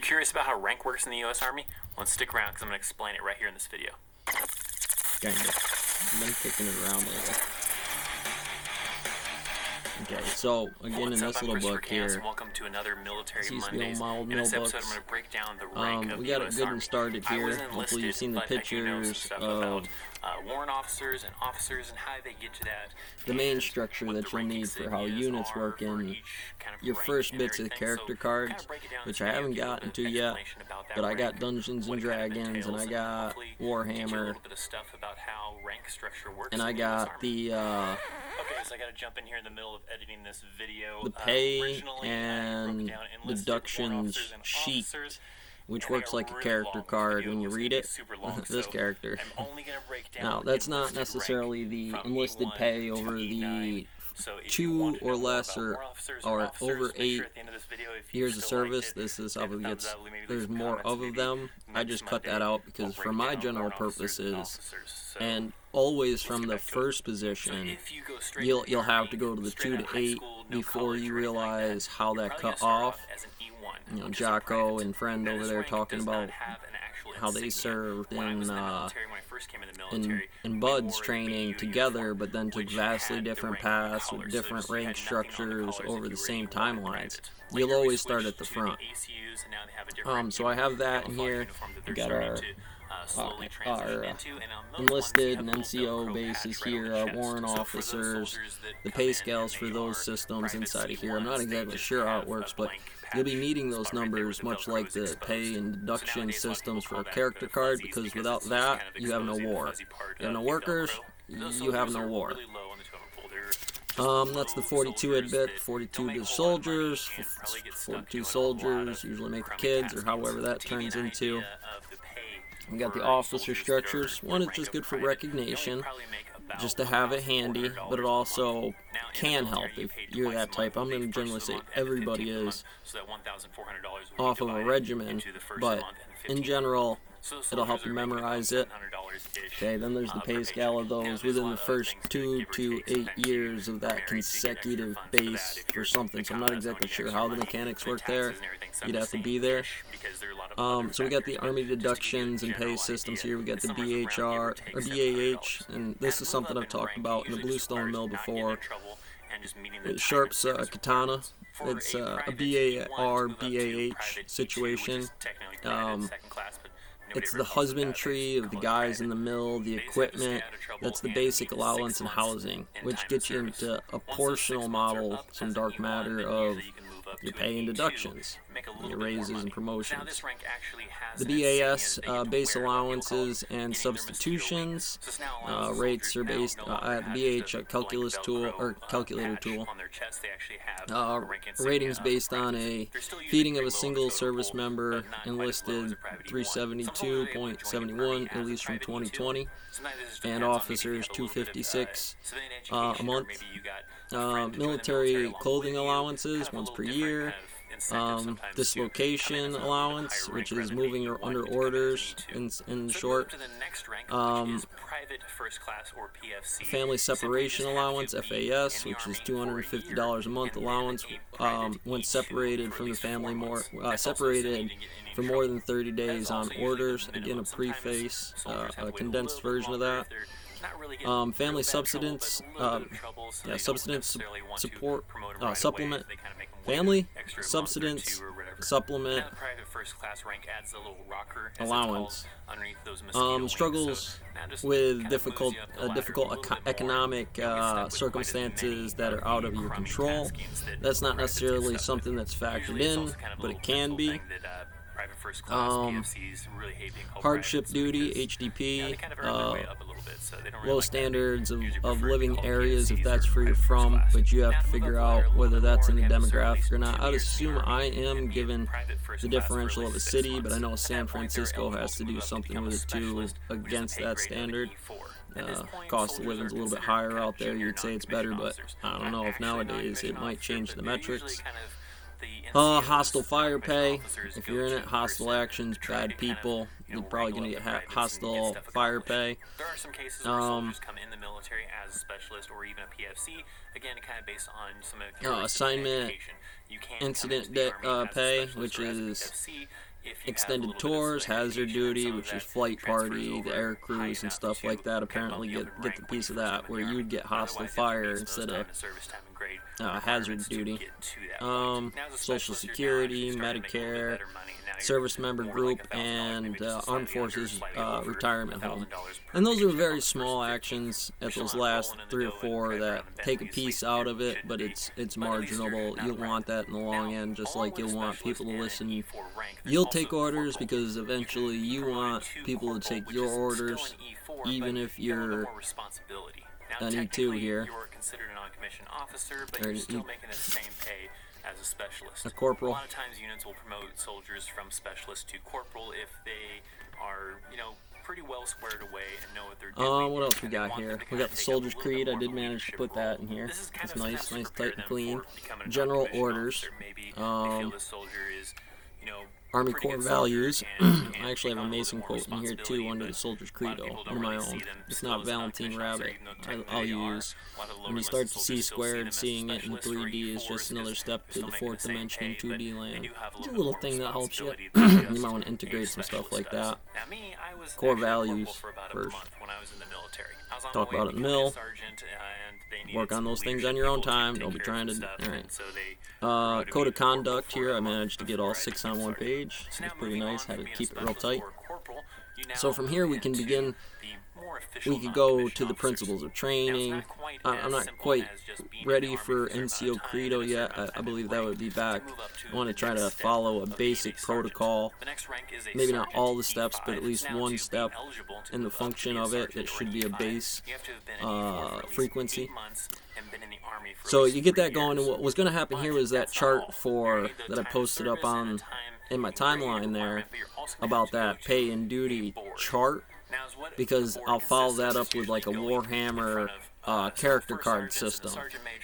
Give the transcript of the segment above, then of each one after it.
curious about how rank works in the U.S. Army? Well, let's stick around because I'm going to explain it right here in this video. Kinda. I've been kicking it around lately. Okay, so again, in this little book here, welcome to another Military these Mondays. my old In this mill episode, I'm books. going to break down the rank of We the got it US good Army. and started I was here. enlisted, Hopefully you've seen the but I do know some pictures stuff of about warrant officers and officers and how they get to that. the main structure that you'll need for how units work in your first bits of character cards, which I haven't gotten to yet, but I got Dungeons and Dragons, and I got Warhammer, and I got the Okay, so I gotta jump in here in the middle of editing this video. the pay and deductions sheet, which works like a character card when you read it. This character. Now, that's not necessarily the enlisted pay over the 2 or less or over 8 years of service. This is how it gets. There's more of them. I just cut that out because for my general purposes, and always from the first position, you'll have to go to the 2 to 8 before you realize how that cut off. You know, Jocko and friend over there talking about how they served in Bud's training together, but then took vastly different paths with different rank structures over the same timelines. You'll always start at the front. So I have that in here. We got our enlisted and NCO bases here, our warrant officers, the pay scales for those systems inside of here. I'm not exactly sure how it works, but you'll be needing those numbers much like the pay and deduction systems for a character card, because without that, you have no war. You have no workers, you have no war. That's the 42 bit, 42 to soldiers, 42 soldiers, usually make the kids, or however that turns into. We got the officer structures. One is just good for recognition, just to have it handy, but it also can help if you're that type. I'm going to generally say everybody is off of a regimen, but in general, it'll help you memorize it. Okay, then there's the pay scale of those within the first 2 to 8 years of that consecutive base for something. So I'm not exactly sure how the mechanics work there. You'd have to be there. So we got the Army deductions and pay systems here. We got the BHR or BAH, and this is something I've talked about in the Bluestone Mill before. It's Sharp's katana. It's a BAR BAH situation. It's the husbandry of the guys in the mill, the equipment. That's the basic allowance and housing, which gets you into a portional model, some dark matter of your pay and deductions, your raises and promotions. The BAS, base allowances and substitutions, rates are based at the BH calculus tool, or calculator tool. Ratings based on a feeding of a single service member enlisted 372.71, at least from 2020, and officers 256 a month. Military clothing allowances once per year. Dislocation allowance, which is moving under orders in short. Family separation allowance, FAS, which is $250 a month allowance when separated from the family separated for more than 30 days on orders. Again, a preface, a condensed version of that. Family subsistence, subsistence support, supplement, family subsistence supplement allowance. Struggles with difficult economic circumstances that are out of your control. That's not necessarily something that's factored in, but it can be. Hardship duty, HDP, low standards of living areas if that's where you're from, but you have to figure out whether that's in the demographic or not. I'd assume I am, given the differential of a city, but I know San Francisco has to do something with it too against that standard. Cost of living's a little bit higher out there. You'd say it's better, but I don't know if nowadays it might change the metrics. Hostile fire pay. If you're in it, hostile actions, bad people, you're probably going to get hostile fire pay. There are some cases where soldiers come in the military as a specialist or even a PFC. Again, kind of based on some of your assignment incident pay, which is extended tours, hazard duty, which is flight party, the air crews and stuff like that apparently get the piece of that, where you'd get hostile fire instead of hazard duty. Social Security, Medicare, service member group, and Armed Forces retirement home. And those are very small actions at those last 3 or 4 that take a piece out of it, but it's marginable. You'll want that in the long end, just like you'll want people to listen. You'll take orders because eventually you want people to take your orders, even if you're an E2 here. You're considered a non-commissioned officer, but you're still making the same pay as a specialist. A corporal. A lot of times units will promote soldiers from specialist to corporal if they are, pretty well squared away and know what they're doing. What else we got here? We got the Soldier's Creed. I did manage to put that in here. It's nice, tight and clean. General orders. Army Corps values. I actually have a Mason quote in here too under the Soldier's Credo, one of my own. It's not Valentine Rabbit. I'll use. When you start to see squared, seeing it in 3D is just another step to the 4th dimension in 2D land. It's a little thing that helps you. You might want to integrate some stuff like that. Core values first. Talk about it in the mill. Work on those things on your own time. Don't be trying to. Alright. Code of conduct here. I managed to get all 6 on one page. It's pretty nice. Had to keep it real tight. So from here we can begin. We could go to the principles of training. I'm not quite ready for NCO Credo yet. I believe that would be back. I want to try to follow a basic protocol. Maybe not all the steps, but at least one step in the function of it. It should be a base frequency. So you get that going, and what was going to happen here was that chart that I posted up in my timeline there about that pay and duty chart, because I'll follow that up with like a Warhammer character card system.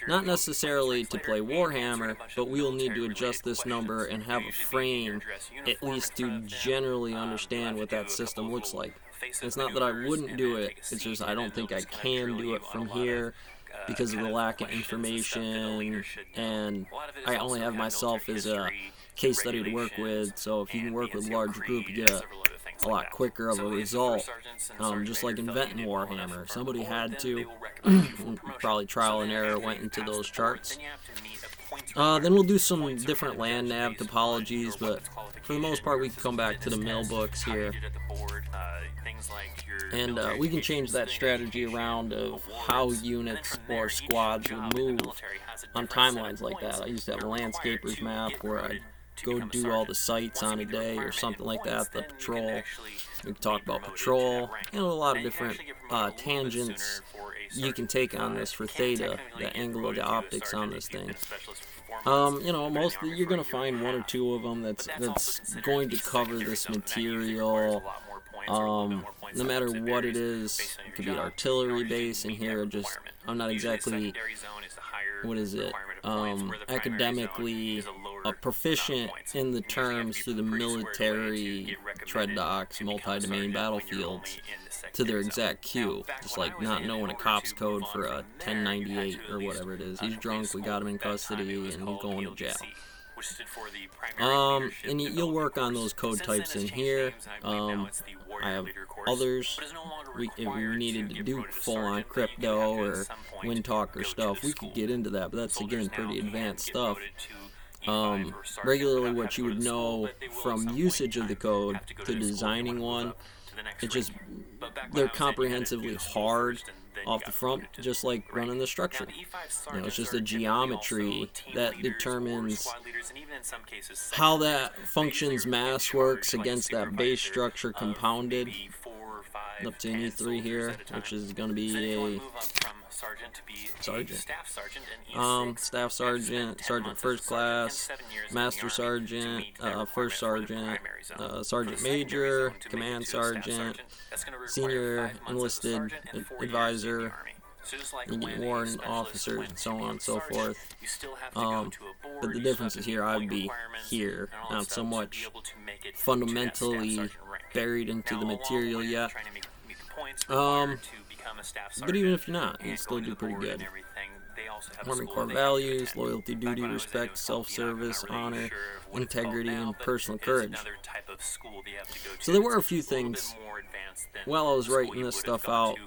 Not necessarily to play Warhammer, but we will need to adjust this number and have a frame at least to generally understand what that system looks like. It's not that I wouldn't do it, it's just I don't think I can do it from here because of the lack of information, and I only have myself as a case study to work with. So if you can work with a large group, you get a lot quicker of a result. Just like inventing Warhammer, somebody had to. Probably trial and error went into those charts. Then we'll do some different land nav topologies, but for the most part we can come back to the mill books here. And we can change that strategy around of how units or squads would move on timelines like that. I used to have a landscaper's map where I'd go do all the sites on a day or something like that, the patrol. We can talk about patrol and a lot of different tangents you can take on this for theta, the angle of the optics on this thing. Mostly you're going to find 1 or 2 of them that's going to cover this material. No matter what it is, it could be an artillery base in here. I'm not exactly, academically proficient in the terms through the military tread docks, multi-domain battlefields to their exact cue. Just like not knowing a cop's code for a 1098 or whatever it is. He's drunk, we got him in custody, and he's going to jail. And you'll work on those code types in here. I have others. If we needed to do full-on crypto or Windtalker stuff, we could get into that, but that's again pretty advanced stuff. Regularly what you would know from usage of the code to designing one, they're comprehensively hard off the front, just like running the structure. It's just a geometry that determines how that function's mass works against that base structure compounded up to an E3 here, which is going to be a sergeant, staff sergeant, sergeant first class, master sergeant, first sergeant, sergeant major, command sergeant, senior enlisted advisor, you get warrant officers and so on and so forth. But the difference is here, I'd be here, not so much fundamentally buried into the material yet. But even if you're not, you still do pretty good. Army Corps values: loyalty, duty, respect, self-service, honor, integrity, and personal courage. So there were a few things while I was writing this stuff out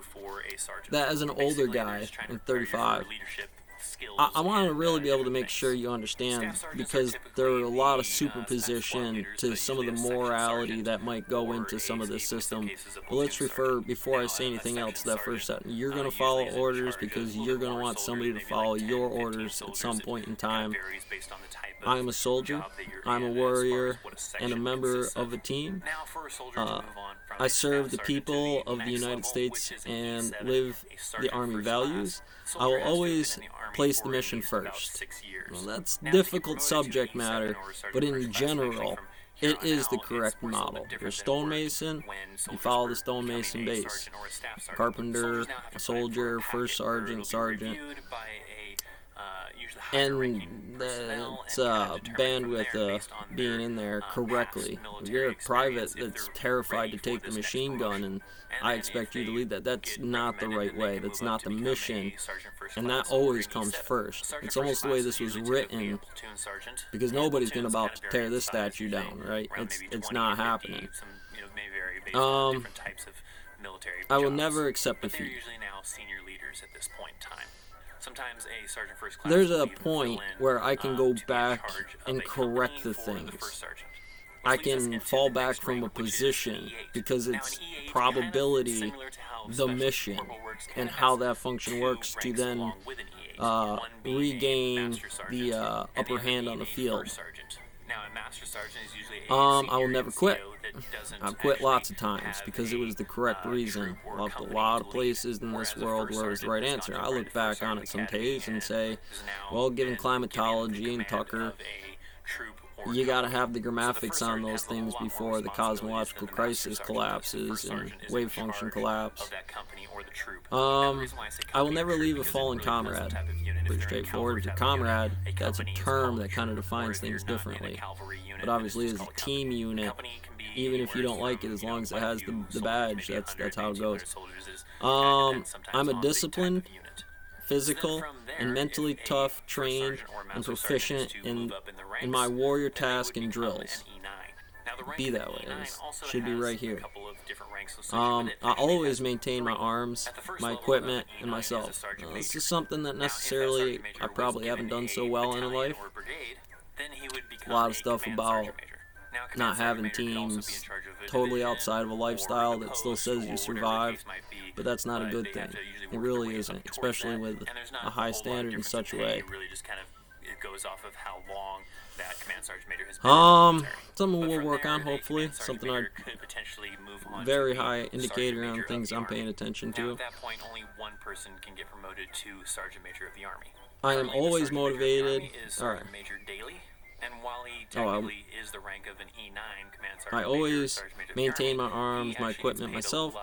that, as an older guy, I'm 35, I want to really be able to make sure you understand, because there are a lot of superposition to some of the morality that might go into some of this system. But let's refer, before I say anything else, to that first sentence. You're going to follow orders because you're going to want somebody to follow your orders at some point in time. I am a soldier, I'm a warrior, and a member of a team. I serve the people of the United States and live the Army values. I will always place the mission first. Well, that's difficult subject matter, but in general, it is the correct model. You're a stonemason, you follow the stonemason base. Carpenter, a soldier, first sergeant, sergeant. And that's bandwidth being in there correctly. If you're a private that's terrified to take the machine gun and I expect you to lead that, that's not the right way. That's not the mission, and that always comes first. It's almost the way this was written, because nobody's going to about to tear this statue down, right? It's not happening. I will never accept defeat. There's a point where I can go back and correct the things. I can fall back from a position because it's probability, the mission, and how that function works to then regain the upper hand on the field. I will never quit. I've quit lots of times because it was the correct reason. I left a lot of places in this world where it was the right answer. I look back on it some days and say, well, given climatology and Tucker, you got to have the grammatics on those things before the cosmological crisis collapses and wave function collapse. I will never leave a fallen comrade. Pretty straightforward. A comrade, that's a term that kind of defines things differently. But obviously, as a team unit, even if you don't like it, as long as it has the badge, that's how it goes. I'm a disciplined, physical, and mentally tough, trained, and proficient in my warrior task and drills. Be that way. It should be right here. I always maintain my arms, my equipment, and myself. This is something that necessarily I probably haven't done so well in life. A lot of stuff about not having teams, totally outside of a lifestyle that still says you survive, but that's not a good thing. It really isn't, especially with a high standard in such a way. Something we'll work on, hopefully. Something I very high indicator on things I'm paying attention to. I am always motivated. Alright. I always maintain my arms, my equipment myself.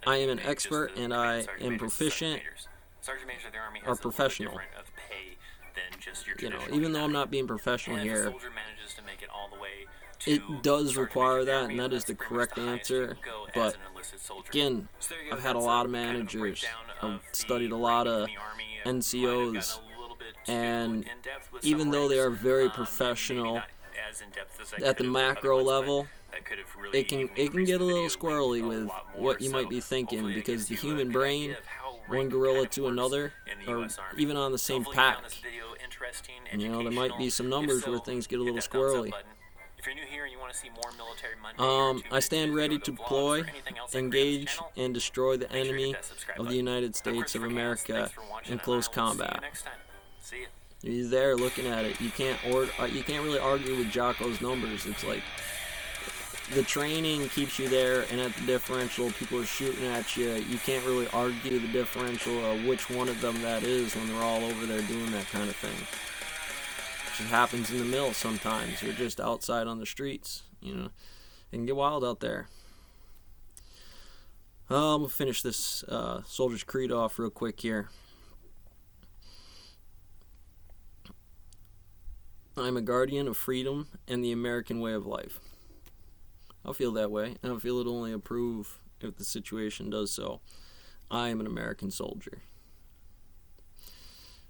I am an expert and I am proficient or professional. You know, even though I'm not being professional here, it does require that, and that is the correct answer. But again, I've had a lot of managers, I've studied a lot of NCOs, and even though they are very professional at the macro level, it can get a little squirrely with what you might be thinking, because the human brain, one gorilla to another, or even on the same pack, you know, there might be some numbers where things get a little squirrely. I stand ready to deploy, engage, and destroy the enemy of the United States of America in close combat. You're there looking at it. You can't really argue with Jocko's numbers. It's like the training keeps you there, and at the differential, people are shooting at you. You can't really argue the differential or which one of them that is when they're all over there doing that kind of thing. It happens in the mill sometimes. You're just outside on the streets, you know. It can get wild out there. We'll finish this Soldier's Creed off real quick here. I'm a guardian of freedom and the American way of life. I'll feel that way, and I feel it'll only improve if the situation does so. I am an American soldier.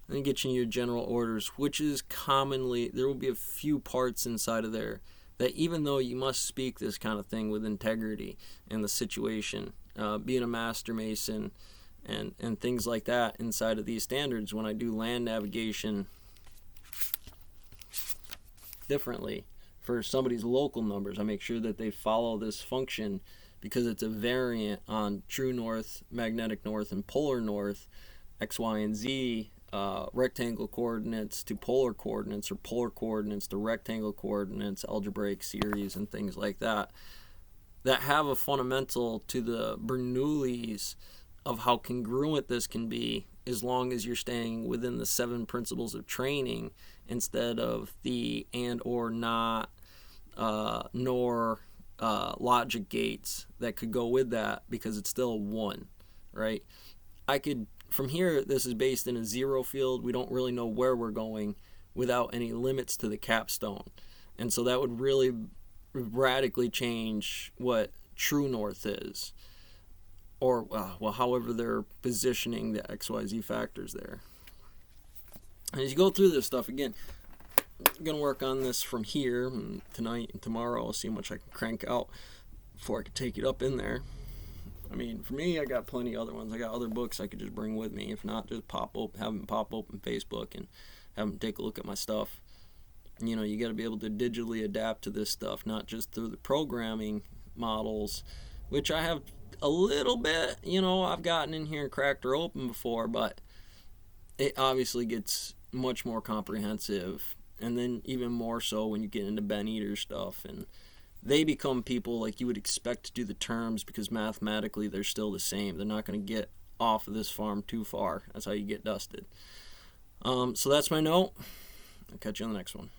and then get you your general orders, which is commonly, there will be a few parts inside of there that even though you must speak this kind of thing with integrity in the situation, being a master mason and things like that inside of these standards, when I do land navigation differently for somebody's local numbers, I make sure that they follow this function because it's a variant on true north, magnetic north, and polar north, X, Y, and Z, rectangle coordinates to polar coordinates, or polar coordinates to rectangle coordinates, algebraic series, and things like that, that have a fundamental to the Bernoullis of how congruent this can be as long as you're staying within the 7 principles of training instead of the and or not nor logic gates that could go with that, because it's still 1, right? I could, from here, this is based in a 0 field. We don't really know where we're going without any limits to the capstone. And so that would really radically change what true north is, or well, however they're positioning the XYZ factors there. And as you go through this stuff, again, I'm going to work on this from here, and tonight and tomorrow I'll see how much I can crank out before I can take it up in there. I mean, for me, I got plenty of other ones. I got other books I could just bring with me. If not, just have them pop open Facebook and have them take a look at my stuff. You know, you got to be able to digitally adapt to this stuff, not just through the programming models, which I have a little bit, you know, I've gotten in here and cracked her open before, but it obviously gets much more comprehensive, and then even more so when you get into Ben Eater stuff, and they become people like you would expect to do the terms, because mathematically they're still the same. They're not going to get off of this farm too far. That's how you get dusted. So that's my note. I'll catch you on the next one.